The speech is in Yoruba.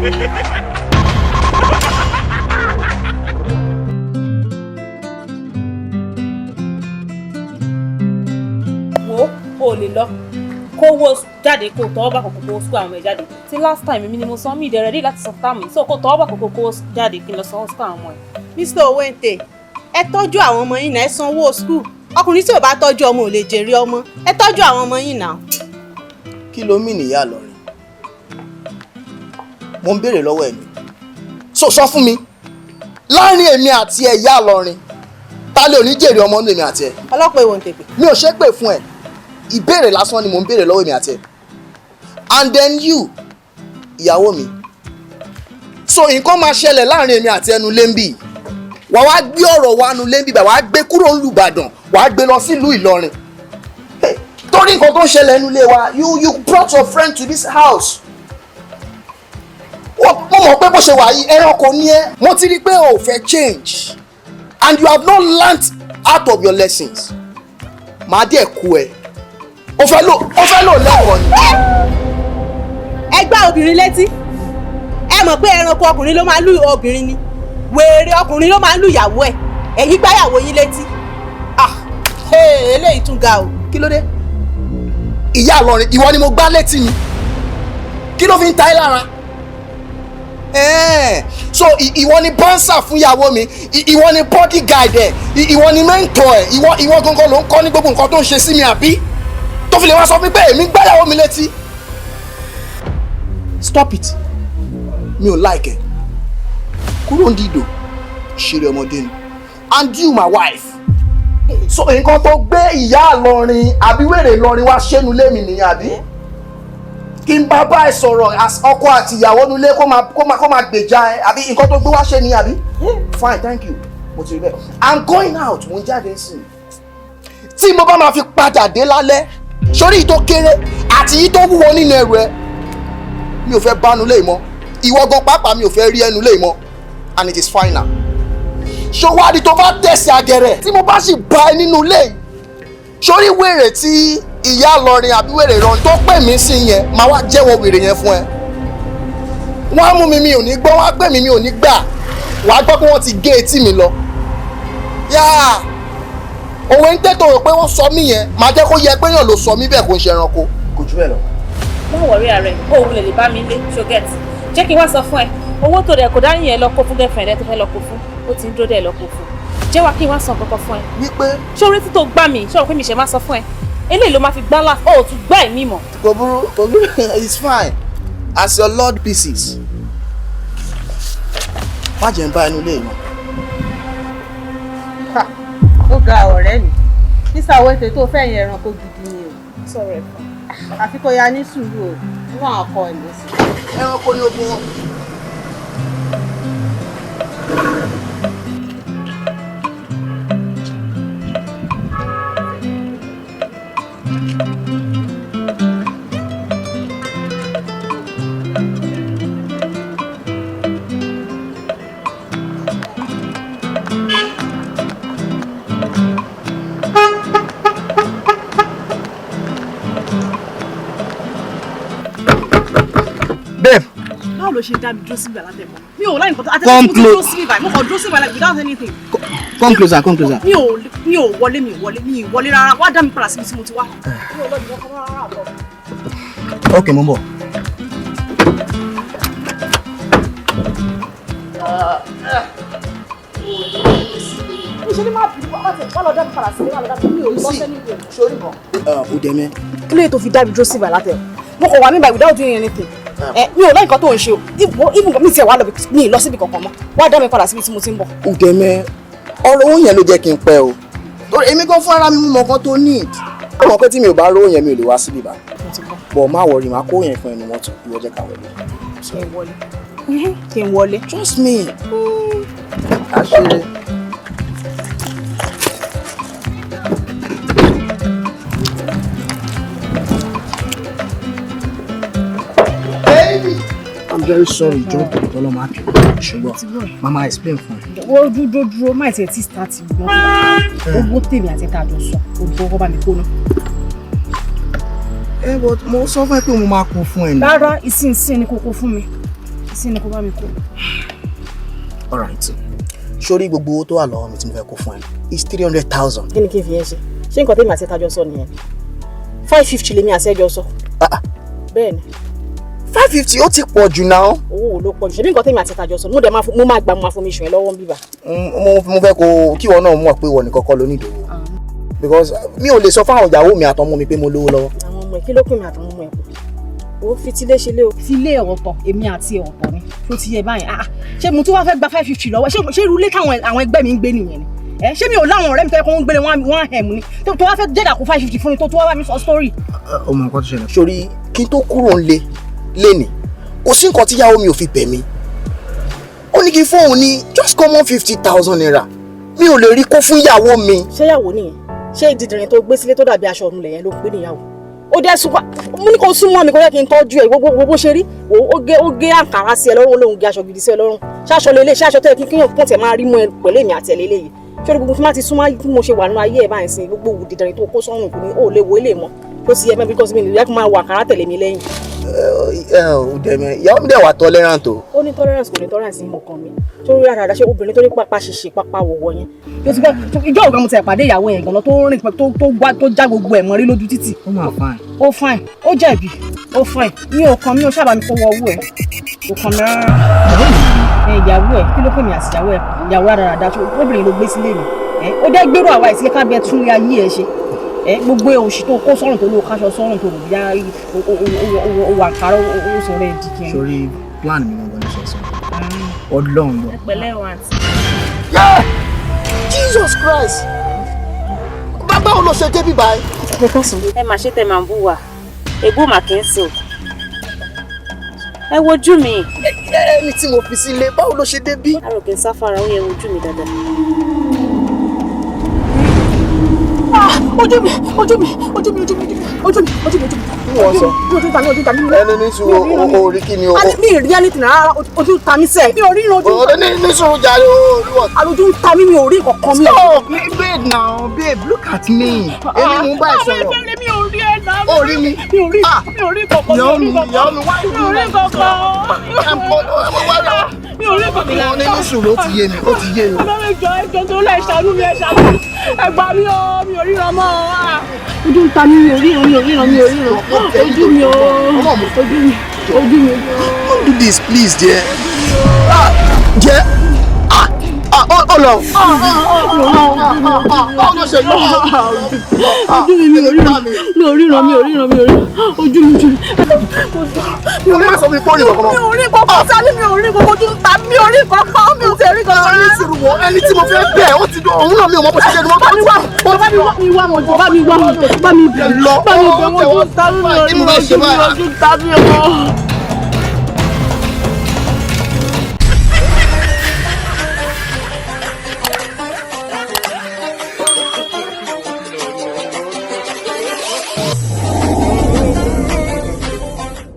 O lè lọ kó wo jáde kó tọwọ́ bá kòkó kó school àwọn ọmọ ẹ̀ jáde tí last time mi ni mo san mí ìdẹ̀rẹ̀ rí láti san táàmù so kó tọwọ́ bá kòkó kó jáde kí n lọ sanwó school àwọn ọmọ ẹ̀. Mr. Owente ẹ tọ́jú àwọn ọmọ yín náà ẹ sanwó school ọkùnrin tí ò bá tọ́jú ọmọ ò lè jèrè ọmọ ẹ tọ́jú àwọn ọmọ yín náà. kí ló mì níyà lọrin mo ń béèrè lọ́wọ́ ẹ̀ mi sọ fún mi láàrin èmi àti ẹ̀ yá lọrin ta lè ò ní jèrè ọmọ nínú èmi àti ẹ̀. ọlọ́pàá èwo ń tèpè. mi ò ṣépè fún ẹ ìbéèrè lásán ni mò ń béèrè lọ́wọ́ èmi àti ẹ̀ and then you ìyàwó mi so nǹkan máa ṣẹlẹ̀ láàrin èmi àti ẹnu lẹ́ńbì wà wá gbé ọ̀rọ̀ wa nu lẹ́ńbì bá wà á gbé kúrò ń lùbàdàn wà á gbé lọ sílùú Ìlọrin torí nǹkan tó ń ṣẹlẹ̀ ẹnu lé wa you brought your friend to this house mo mọ̀ pé bó ṣe wà yìí ẹranko ní ẹ mo ti rí pé o ò fẹ́ change and you have not learnt out of your lessons màá dẹ̀ kú ẹ o fẹ́ lò lẹ́wọ̀n ni. ẹ gbá obìnrin létí ẹ mọ̀ pé ẹranko ọkùnrin ló máa lù obìnrin ni wèrè ọkùnrin ló máa lù ìyàwó ẹ̀ ẹ̀yin gbáyàwó yín létí eléyìí tún ga o. kí ló dé ìyá Ìlọrin ìwọ ni mo gbá létí ni kí ló fi ń ta ẹ́ lára so ìwọ ni bọ́nsà fún ìyàwó mi ìwọ ni bodyguard ẹ̀ ìwọ ni mentor ẹ̀ ìwọ gangan ló ń kọ́ ní gbogbo nǹkan tó ń ṣe sí mi àbí tó fi lè wá sọ pé èmi gbáyàwó mi létí. Stop it mi ò like ẹ kúrò ń dìdò ṣeré ọmọdé ni and you my wife so nǹkan tó gbé ìyá Ìlọrin àbí wèrè Ìlọrin wá ṣẹ́nu lé mi nìyẹn àbí kí n bá ẹ sọ̀rọ̀ ọkọ àti ìyàwó nulẹ̀ kó máa gbèjà ẹ àbí nǹkan tó gbé wá ṣe ni àbí fine thank you mo ti rí bẹ́ẹ̀ I'm going out mo ń jáde sí i tí mo bá máa fi padà dé lálẹ́ sórí ìtò kéré àti ìtò wúwo nínú ẹrù ẹ mi ò fẹ́ bánu lé mọ́ ìwọ gan pàápàá mi ò fẹ́ rí ẹnu lé mọ́ and it is final ṣòwádìí tó bá tẹ̀sí agẹrẹ tí mo bá sì bá ẹ nínú ilé sórí wèrè tí ìyá Ìlọrin àbí wèrè Ìlọrin tó pè mí sí yẹn máa wá jẹ́wọ́ wèrè yẹn fún ẹ wọ́n á mú mi ò ní gbọ́ wọ́n á pè mí ò ní gbà wàá gbọ́ pé wọ́n ti gé etí mi lọ yáà òwe ń tètò rò pé wọ́n sọ mí yẹn máa jẹ́ kó yẹ pé yàn ló sọ mí bẹ́ẹ̀ kó ń ṣe ẹranko kò jù bẹ́ẹ̀ lọ. má wọrí ààrẹ o ò lè bá mi lé ṣọgẹ́tì jẹ́ kí n wá sọ fún ẹ owó tó dẹ̀ kò dá yẹn lọ kó fún girlfriend ẹ tó fẹ́ lọ kó fún ó ti ń dúró dẹ̀ lọ kó fún jẹ́ wá kí n wá sọ kankan fún ẹ. wípé. ṣé orí tí tó gbá mi ṣé o rò pé mi ṣe máa sọ fún ẹ eléyìí ló máa fi gbá láàfin ó tún gbá ẹ̀mí mọ̀. kò burú it's fine as your lord pieces má jẹ́ ń bá ẹnu lé mọ́. ó ga ọ̀rẹ́ mi nísà Owente tó fẹ́ yẹn ẹranko gidi ni o. sọ̀rọ̀ ẹ̀ fún àfi kó ya ní sùúrù o nínú àwọn ọkọ ẹ̀ lọ sí. ẹranko ni ogun wọn. báwo ló ṣe dá mi dúró síbi àlátẹ̀mọ́ mi ò láì nǹkan àtẹ̀tẹ̀ mo ti dúró síbi báyìí mo kàn dúró síbi like without anything. come closer. mi ò wọlé rárá wá dá mi padà síbi tí mo ti wá. mi ò lọ bí ọkọ rárá àbọ̀. ok mo ń bọ̀. ṣe ni máa bìrì wá lọ dá mi padà síbi wá lọ dá mi ò lọ sẹ́ni ìwé sórí kan. Udeme. kí ló yẹ tó fi dá mi dúró síbi àlátẹ̀ mo kàn wá níbà without doing anything. mi ò láì nǹkan tó ń ṣe o even mi tiẹ̀ wá lọ mi lọ síbi kankan mọ́ wá dá mi padà síbi tí mo ti ń bọ̀. Udeme ọ̀rọ̀ owó yẹn ló jẹ́ kí n pẹ́ o torí èmi gan fún ara mi mú mọ nǹkan tó need ó mọ̀ pé tí mi ò bá rówó yẹn mi ò lè wá síbí bá bọ̀ má wọrí má kó yẹn fún ẹnu mọ́tò ìwọ jẹ́ ká wọlé. kí n wọlé. trust me. àṣírí. I'm very sorry, John. Tọ́lọ́ máa kí ṣùgbọ́n mama explain fún mi. Wọ́n dúró máì tiẹ̀ tí start gbọ́n. Owó tèmi àti ẹ̀ka àjọ sọ, gbogbo ọkọ bá mi kó náà. But mo sọ fún ẹ pé mo máa kó fún ẹ ní. Rárá, ìsinsìn ni kò kó fún mi. sí ni kó bá mi kó. All right. Sórí gbogbo owó tó wà lọ́wọ́ mi tí mo fẹ́ kó fún ẹ is 300,000. Kí ni kí n fi yẹn ṣe? Ṣé nǹkan tèmi àti ẹ̀tajọ sọ nìyẹn? 550 lèmi àti ẹjọ sọ. Bẹ́ẹ̀ni. 550 ó ti pọ̀ jù náà. Owó ló pọ̀ jù. Ṣé nǹkan tèmi àti ẹ̀tajọ sọ? Mo máa gba mo afọmíṣàn ẹ lọ́wọ́ ń bíbà. Mo fẹ́ kí ìwọ náà mọ̀ pé ìwọ nìkan kọ́ ló ní ìdòwò. Because mi ò lè sọ fáwọn ìyàwó mi àtọmọ mi pé mo lówó lọ́wọ́. Àwọn ọmọ ẹ kí ló pè mí àtọmọ ọmọ ẹ pọ̀? Ó fi tilé ṣe lé o. Tilé ọ̀tọ̀ èmi àti ọ̀tọ̀ ni tó ti yẹ báyìí. Ṣé mo tún wá fẹ́ gba 550 lọ́wọ́? Ṣé irú ilé táwọn àwọn ẹgbẹ́ mi ń gbé nìyẹn ni? Ṣé mi ò láwọn ọ̀rẹ́ mi tó yẹ kó ń gbélé wọ́n hẹ̀mú ni? Tó wá fẹ́ jẹ́dà kó 550 fún mi tó wá bá mi sọ story. Ọmọ nǹkan tó ṣẹlẹ̀. Sórí kí n tó kúrò ńlé lénìí kò sí nǹkan tíyàwó mi ò fi bẹ̀ mí. Ó ní kí fóun ní just common 50,000 naira. Mi ò lè rí kó fún ìyàwó mi. Ṣé ìyàwó nìyẹn? Ṣé ìdìdìrín tó gbé sílé tó dàbí aṣọ ọ̀run lẹ̀yẹn ló ń pè níyàwó? Ó dẹ́ súnmọ́ mo ní kó súnmọ́ mi kó yẹ kí n tọ́jú ẹ̀ gbogbo ṣe rí ó gé àǹkárá sí ẹ lọ́rùn lóhun gé aṣọ gidi sí ẹ lọ́rùn ṣáṣọ lélẹ̀ ṣáṣọ tó yẹ kí yàn pọ̀n tẹ̀ máa rí mọ́ ẹ pẹ̀lú èmi àti ẹ̀ lélẹ̀ yìí ṣé gbogbo fún máa ti súnmọ́ bí mo ṣe wà nínú ayé ẹ̀ báyìí sí gbogbo òdìdàrin tó kó sọ́run kò ní ó lè wo ilé mọ́ tó ti yẹ mẹ́ bíkọ́sí mi nìyẹn kó máa wà àǹkárá tẹ̀lé mi lẹ́yìn. Ìyàwó mi dẹ̀ wà tolerant o. Ó ní tolerance kò ní tolerance ní ọkàn mi torí àràdà ṣe obìnrin tó ní pápá ṣiṣẹ́ pápá wọ̀wọ̀ yẹn tó ti gbọ́ ìjọ ògá mo ti pàdé ìyàwó yẹn gan-an tó rìn tó já gbogbo ẹ̀ mọ́rí lójú títì. Ó máa fine. Ó fine ó jẹ̀bi ó fine mi ò kàn mí ò ṣàbà mi kó wọ owó ẹ̀ kò kàn mí rárá. Ìyàwó ẹ̀ kí ló pè mí àti ìyàwó àràdà tó obìnrin ló gbé sílé mi ó dẹ́ gbèrò àwa ìsílẹ̀ ká bẹ tún ayé ẹ̀ ṣe gbogbo òṣì tó kó sọ́run tó ló káṣọ sọ́run tó rò bí owó àkàrà owó sọ̀rọ̀ ẹ̀ dìkẹ́. Sórí plan mi gangan ní sẹ́sọ̀ Ọlọ́run lọ. Ẹ̀pẹ̀lẹ́ wa àǹtí. Jesus Christ! Báwo ló ṣe débi báyìí? Ẹ máa ṣe tẹ máa ń bú wa egbò mà kí n sò. Ẹ wojú mi. Ẹni tí mo fi sílé báwo ló ṣe débí? Àròkè ń sáfara ó yẹ wojú mi dáadáa. Ojú mi. Wọ́n sọ. Ojú ta mi. Ẹni ní sùúrù orí kí ni o? Mi ì rí anything rárá ojú ta mi sẹ́ẹ̀. Mi ò rí ojú. Ní sùúrù jàre o. Àlójú ń ta mi ò rí kankan mi. Stop! Babe now, babe, look at me. Èmi mú bá ẹ sọ̀rọ̀. Mi ò rí ẹ̀ náà. Ó rí mi. Mi ò rí kankan. Ìyá mi, why you do that? Mi ò rí kankan. Ní sùúrù ó ti yé mi. Ọlọ́run ẹjọ́ tó lẹ̀ ṣàánú mi ẹ gbà mí o, mi ò ríran mọ́ ọ. Ojú ń ta mi, mi ò ríran. Ojú mi o. Don't do this, please, dear. Dear. Ọlọ. Ọlọ ṣe lọ. Ojú mi mi ò ríran. Ojú mi. Mi ò rí sọ mi pọ́nì kankan. Mi ò rí kankan sálí, mi ò rí kankan ojú ń ta mi ò rí kankan, mi ò tẹ̀ rí kankan. Ẹni tí mo ẹni tí mo fẹ́ bẹ̀ ó ti dún òun náà mi ò mọ bó ṣe ṣe ni wọ́n bá mi wá. Bá mi bẹ̀ wọ́n ojú ń ta mi ò rí ojú ń ta mi o.